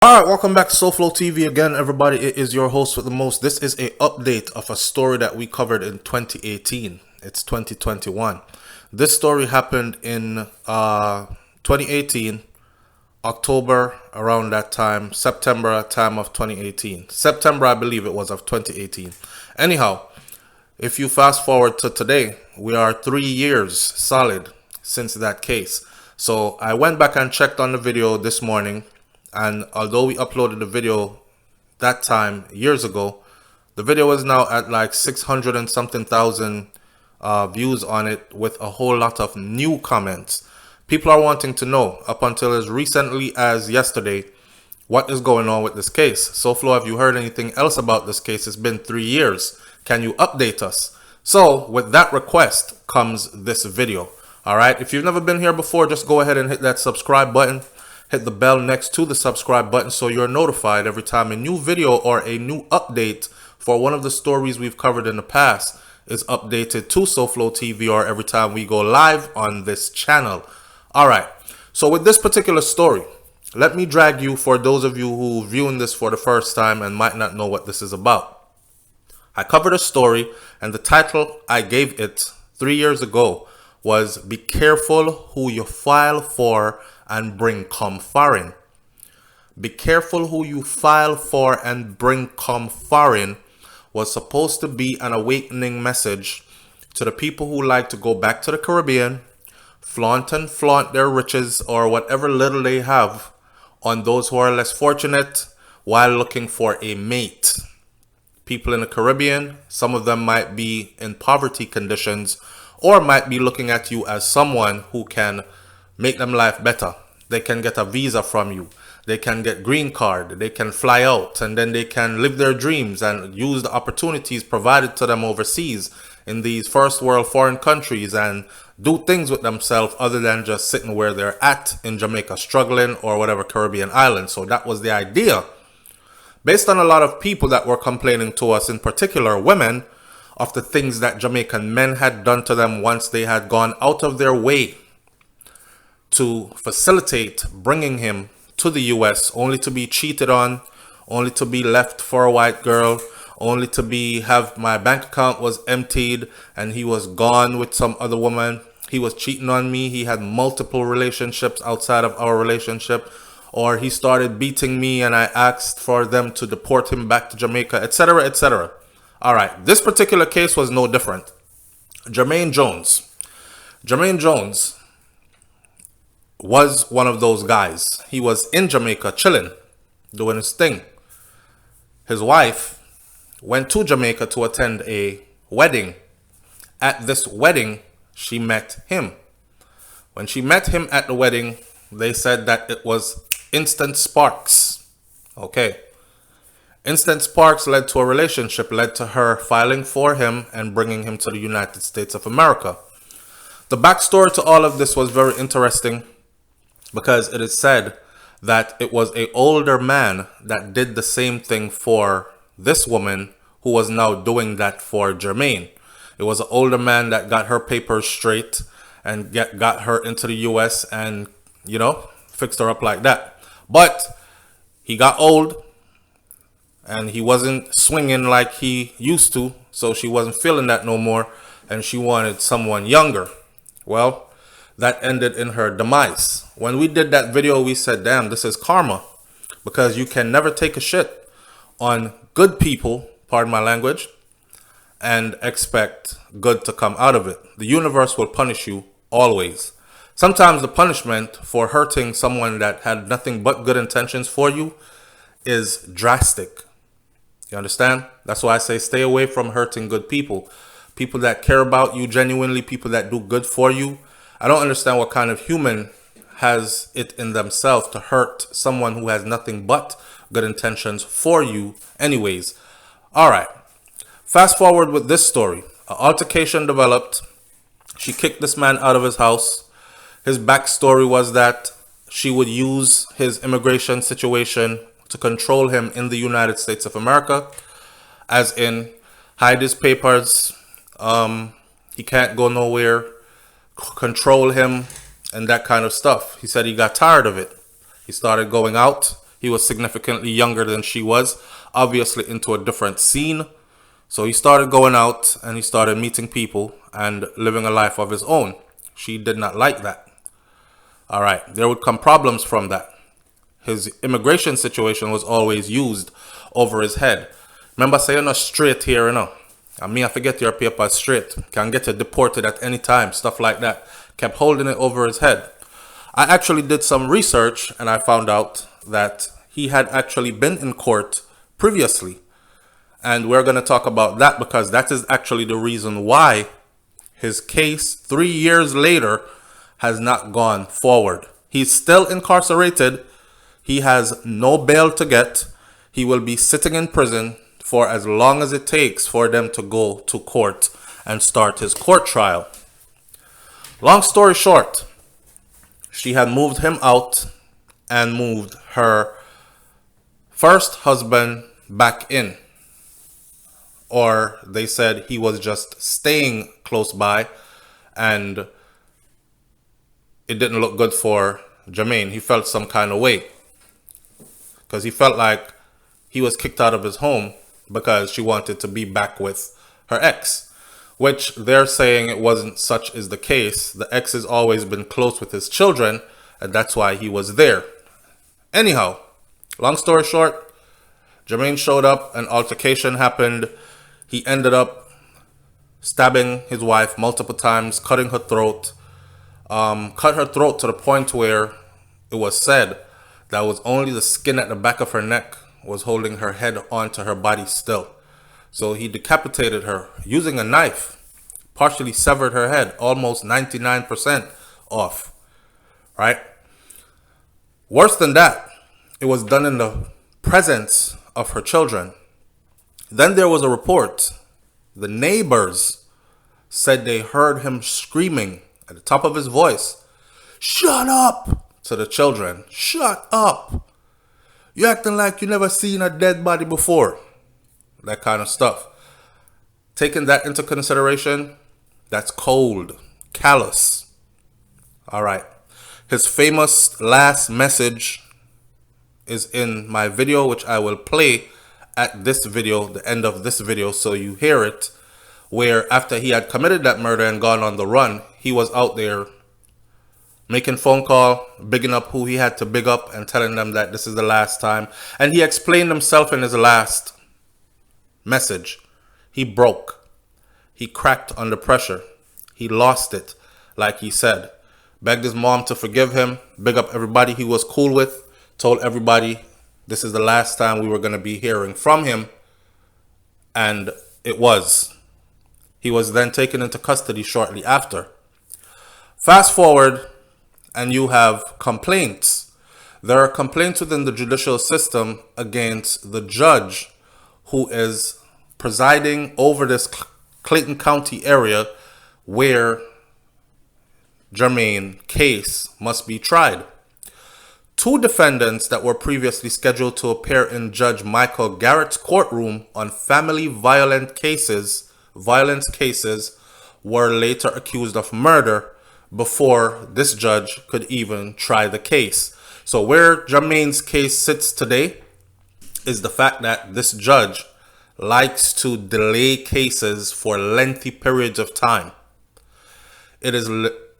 Alright, welcome back to SouFLoTV again, everybody. It is your host with the most. This is a update of a story that we covered in 2018. It's 2021. This story happened in 2018, October, around that time, September time of 2018. September, I believe it was, of 2018. Anyhow, if you fast forward to today, we are 3 years solid since that case. So I went back and checked on the video this morning. And although we uploaded the video that time years ago, the video is now at like 600 and something thousand views on it, with a whole lot of new comments. People are wanting to know, up until as recently as yesterday, what is going on with this case. SouFlo, have you heard anything else about this case? It's been 3 years. Can you update us? So with that request comes this video. All right. If you've never been here before, just go ahead and hit that subscribe button. Hit the bell next to the subscribe button so you're notified every time a new video or a new update for one of the stories we've covered in the past is updated to SouFLoTV, or every time we go live on this channel. All right. So with this particular story, let me drag you, for those of you who are viewing this for the first time and might not know what this is about. I covered a story, and the title I gave it 3 years ago was "Be Careful Who You File For and Bring Come Foreign." Be careful who you file for and bring come foreign was supposed to be an awakening message to the people who like to go back to the Caribbean, flaunt their riches or whatever little they have on those who are less fortunate while looking for a mate. People in the Caribbean, some of them might be in poverty conditions or might be looking at you as someone who can make them life better. They can get a visa from you. They can get green card. They can fly out, and then they can live their dreams and use the opportunities provided to them overseas in these first world foreign countries and do things with themselves other than just sitting where they're at in Jamaica struggling or whatever Caribbean island. So that was the idea. Based on a lot of people that were complaining to us, in particular women, of the things that Jamaican men had done to them once they had gone out of their way to facilitate bringing him to the US, only to be cheated on, only to be left for a white girl, only to have my bank account was emptied and he was gone with some other woman. He was cheating on me. He had multiple relationships outside of our relationship, or he started beating me and I asked for them to deport him back to Jamaica, etc., etc. All right, this particular case was no different. Jermaine Jones was one of those guys. He was in Jamaica chilling, doing his thing. His wife went to Jamaica to attend a wedding. At this wedding, she met him. When she met him at the wedding, they said that it was instant sparks. Okay. Instant sparks led to a relationship, led to her filing for him and bringing him to the United States of America. The backstory to all of this was very interesting, because it is said that it was an older man that did the same thing for this woman who was now doing that for Jermaine. It was an older man that got her papers straight and got her into the US and, fixed her up like that. But he got old and he wasn't swinging like he used to, so she wasn't feeling that no more, and she wanted someone younger. Well, that ended in her demise. When we did that video, we said, damn, this is karma, because you can never take a shit on good people, pardon my language, and expect good to come out of it. The universe will punish you always. Sometimes the punishment for hurting someone that had nothing but good intentions for you is drastic. You understand? That's why I say stay away from hurting good people. People that care about you genuinely, people that do good for you. I don't understand what kind of human has it in themselves to hurt someone who has nothing but good intentions for you anyways. All right. Fast forward with this story. An altercation developed. She kicked this man out of his house. His backstory was that she would use his immigration situation to control him in the United States of America, as in hide his papers. He can't go nowhere, control him, and that kind of stuff. He said he got tired of it. He started going out. He was significantly younger than she was, obviously into a different scene. So he started going out and he started meeting people and living a life of his own. She did not like that. All right, there would come problems from that. His immigration situation was always used over his head. Remember, say you're not straight here, you know. I mean, I forget your papers straight. Can get you deported at any time, stuff like that. Kept holding it over his head. I actually did some research and I found out that he had actually been in court previously. And we're going to talk about that because that is actually the reason why his case 3 years later has not gone forward. He's still incarcerated. He has no bail to get. He will be sitting in prison for as long as it takes for them to go to court and start his court trial. Long story short, she had moved him out and moved her first husband back in. Or they said he was just staying close by and it didn't look good for Jermain. He felt some kind of way because he felt like he was kicked out of his home because she wanted to be back with her ex, which they're saying it wasn't such is the case. The ex has always been close with his children, and that's why he was there. Anyhow, long story short, Jermain showed up, an altercation happened. He ended up stabbing his wife multiple times, cutting her throat, cut her throat to the point where it was said that was only the skin at the back of her neck was holding her head onto her body still. So he decapitated her using a knife, partially severed her head, almost 99% off, right? Worse than that, it was done in the presence of her children. Then there was a report. The neighbors said they heard him screaming at the top of his voice, "Shut up!" to the children. "Shut up! You acting like you never seen a dead body before." That kind of stuff. Taking that into consideration, that's cold, callous. All right. His famous last message is in my video, which I will play at this video, the end of this video, so you hear it, where after he had committed that murder and gone on the run, he was out there making phone call, bigging up who he had to big up and telling them that this is the last time. And he explained himself in his last message. He broke. He cracked under pressure. He lost it, like he said. Begged his mom to forgive him, big up everybody he was cool with, told everybody this is the last time we were going to be hearing from him. And it was. He was then taken into custody shortly after. Fast forward, and you have complaints. There are complaints within the judicial system against the judge who is presiding over this Clayton County area where Jermain case must be tried. Two defendants that were previously scheduled to appear in Judge Michael Garrett's courtroom on family violence cases were later accused of murder before this judge could even try the case. So where Jermain's case sits today is the fact that this judge likes to delay cases for lengthy periods of time.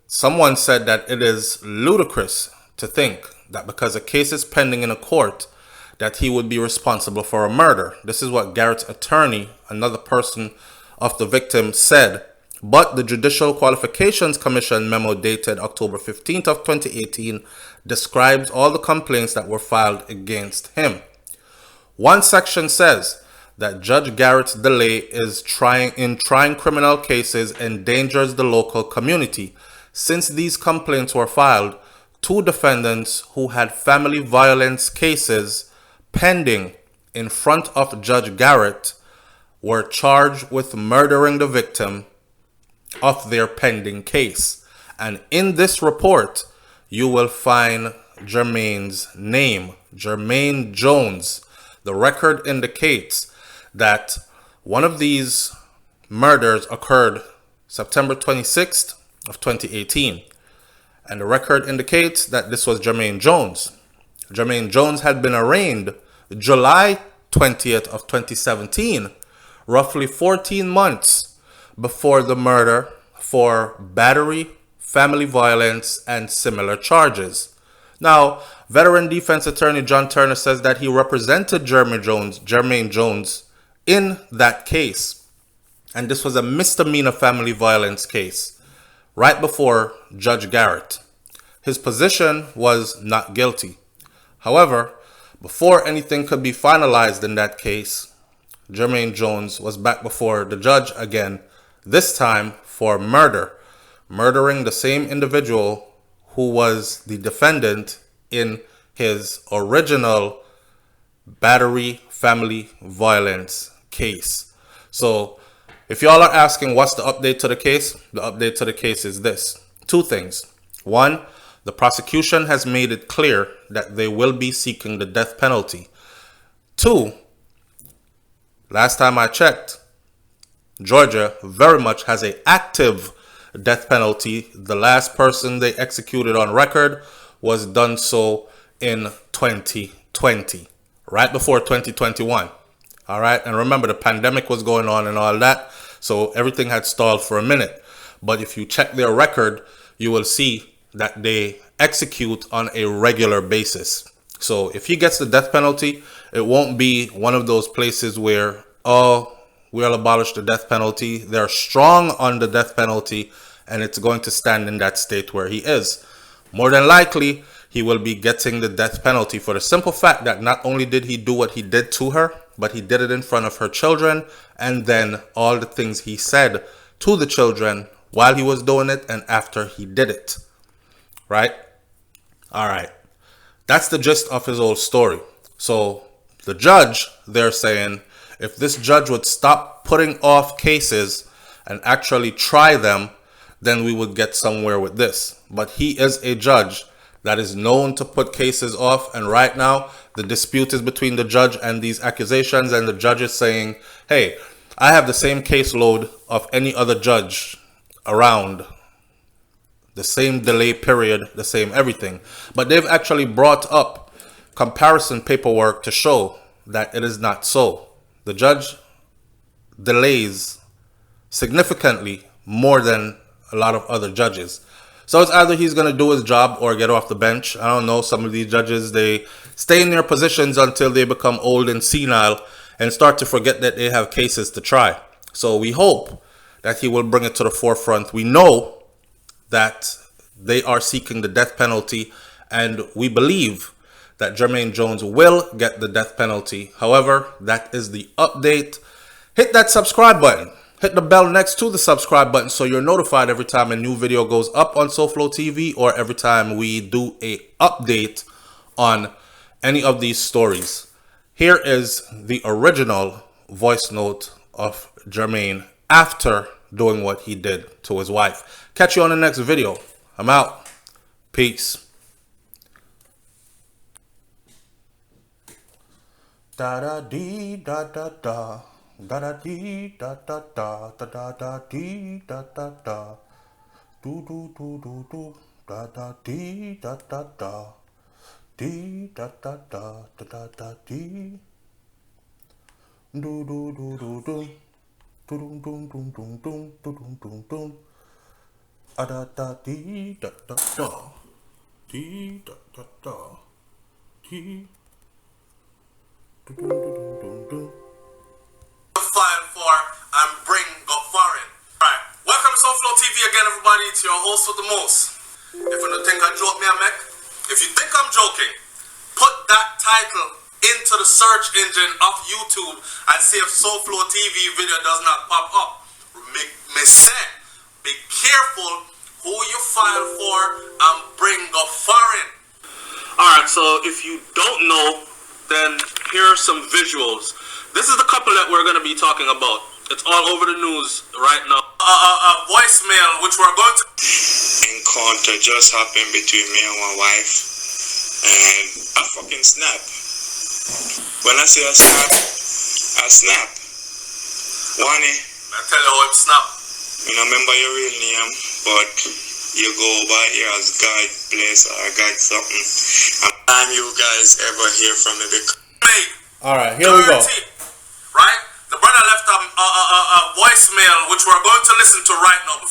Someone said that it is ludicrous to think that because a case is pending in a court that he would be responsible for a murder. This is what Garrett's attorney, another person of the victim, said. But the Judicial Qualifications Commission memo dated October 15th of 2018 describes all the complaints that were filed against him. One section says that Judge Garrett's delay in trying criminal cases endangers the local community. Since these complaints were filed, two defendants who had family violence cases pending in front of Judge Garrett were charged with murdering the victim of their pending case. And in this report, you will find Jermain's name, Jermain Jones. The record indicates that one of these murders occurred September 26th of 2018. And the record indicates that this was Jermain Jones. Jermaine Jones had been arraigned July 20th of 2017, roughly 14 months before the murder, for battery, family violence, and similar charges. Now, veteran defense attorney John Turner says that he represented Jermaine Jones in that case. And this was a misdemeanor family violence case right before Judge Garrett. His position was not guilty. However, before anything could be finalized in that case, Jermaine Jones was back before the judge again, this time for murdering the same individual who was the defendant in his original battery family violence case. So if y'all are asking what's the update to the case is this. Two things. One, the prosecution has made it clear that they will be seeking the death penalty. Two, last time I checked, Georgia very much has an active death penalty. The last person they executed on record was done so in 2020, right before 2021. All right. And remember, the pandemic was going on and all that, so everything had stalled for a minute. But if you check their record, you will see that they execute on a regular basis. So if he gets the death penalty, it won't be one of those places where, oh, we'll abolish the death penalty. They're strong on the death penalty, and it's going to stand in that state where he is. More than likely, he will be getting the death penalty for the simple fact that not only did he do what he did to her, but he did it in front of her children, and then all the things he said to the children while he was doing it and after he did it. Right? All right. That's the gist of his whole story. So the judge, they're saying, if this judge would stop putting off cases and actually try them, then we would get somewhere with this. But he is a judge that is known to put cases off. And right now, the dispute is between the judge and these accusations. And the judge is saying, hey, I have the same caseload of any other judge around. The same delay period, the same everything. But they've actually brought up comparison paperwork to show that it is not so. The judge delays significantly more than a lot of other judges. So it's either he's going to do his job or get off the bench. I don't know. Some of these judges, they stay in their positions until they become old and senile and start to forget that they have cases to try. So we hope that he will bring it to the forefront. We know that they are seeking the death penalty, and we believe that Jermaine Jones will get the death penalty. However, that is the update. Hit that subscribe button. Hit the bell next to the subscribe button so you're notified every time a new video goes up on SouFLoTV or every time we do a update on any of these stories. Here is the original voice note of Jermaine after doing what he did to his wife. Catch you on the next video. I'm out. Peace. Da da dee da da da. Da da dee da da da da da da dee da da da. Do do do do do. Da da dee da da da. Dee da da da da da da dee. Do do do do do. Dum dum dum dum dum dum dum dum. A da da dee da da da. Dee da da da. Dee. Dum dum dum dum dum. File for and bring go foreign. Right. Welcome to SouFLoTV again, everybody. It's your host with the most. If you don't think I joke me, I make. If you think I'm joking, put that title into the search engine of YouTube and see if SouFLoTV video does not pop up. Me say, be careful who you file for and bring go foreign. Alright, so if you don't know, then here are some visuals. This is the couple that we're going to be talking about. It's all over the news right now. A voicemail which we're going to... Encounter just happened between me and my wife. And I fucking snap. When I say I snap, I snap. Wani, I tell you how it snap. I don't remember your real name, but you go by here as God bless or God something. time you guys ever hear from me because alright, here we go. Right? The brother left a voicemail which we're going to listen to right now.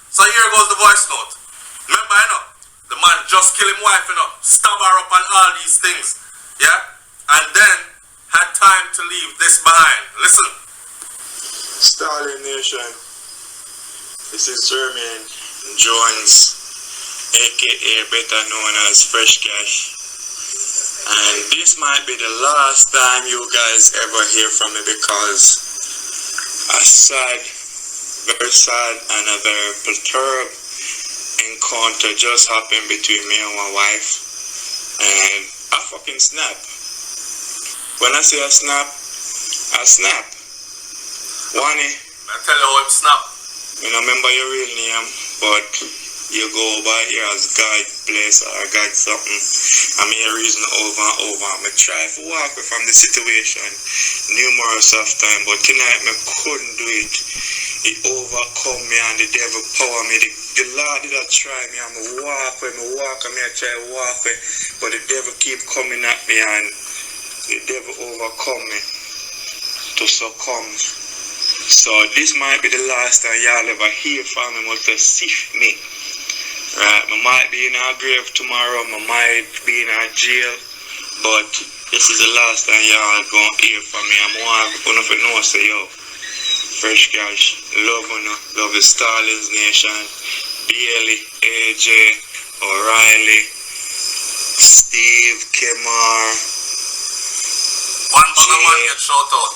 So here goes the voice note. Remember, the man just killed his wife, stab her up and all these things. Yeah? And then had time to leave this behind. Listen. Stalin Nation, this is JERMAIN Jones, aka better known as Fresh Cash. And this might be the last time you guys ever hear from me because a sad, very sad and a very perturbed encounter just happened between me and my wife. And I fucking snap. When I say I snap, I snap. Wani, I tell you how I'm snap. I don't remember your real name, but you go by here as God bless or God something. I'm here reason over and over. I try to walk away from the situation numerous of time, but tonight I couldn't do it. It overcome me and the devil power me. The Lord did not try me. I'm walk away, I try to walk away, but the devil keep coming at me and the devil overcome me to succumb. So this might be the last time y'all ever hear from me, must have sift me. Right, I might be in a grave tomorrow, I might be in a jail, but this is the last time y'all gonna hear from me. I'm one of you know, say yo, Fresh Cash, love the Stalin's Nation, Bailey, AJ, O'Reilly, Steve, Kemar, one bugger man get shout out.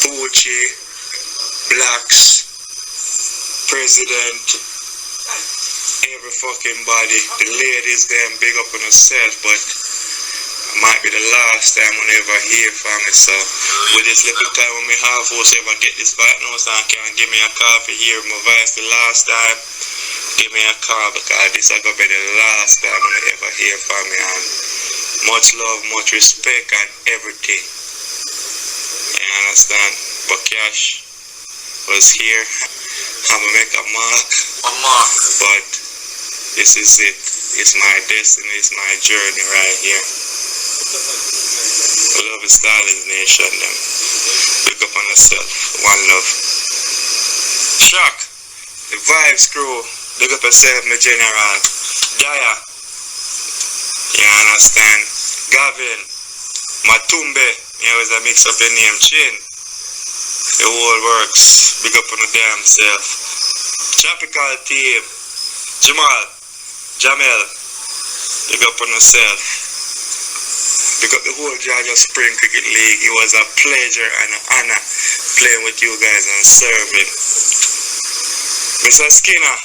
Pucci, Blacks, President, every fucking body. The ladies them big up on herself, but it might be the last time I ever hear from me. So with this little time when me have whoever get this back now, so I can give me a call for hear my voice the last time. Give me a call because this is gonna be the last time I ever hear from me. And much love, much respect and everything. You understand? But Cash was here. I'm gonna make a mark. But this is it. It's my destiny. It's my journey right here. Love is Stalin's Nation. Then pick up on yourself. One love. Shock. The Vibes crew. Pick up yourself, my general. Daya. You understand? Gavin. Matumbe. You always a mix up your name. Chin. The whole works. Big up on the damn self. Tropical team. Jamal. Jamel. Big up on yourself. Big up the whole Georgia Spring Cricket League. It was a pleasure and an honor playing with you guys and serving. Mr. Skinner.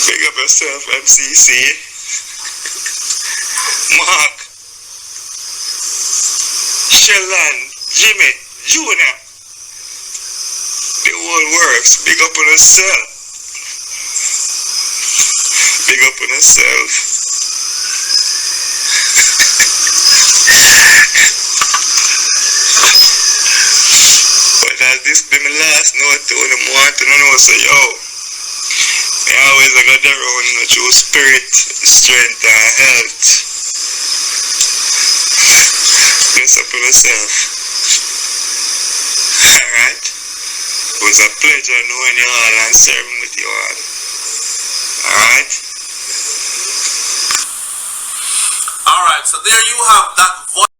Big up yourself, MCC. Mark. Sheldon. Jimmy. Junior. The whole works. Big up on yourself. Big up on yourself. But as this be my last note to them want to know, so yo, I always got their own true spirit, strength and health. Bless up on yourself. Alright? It was a pleasure knowing you all and serving with you all. Alright? Alright, so there you have that voice.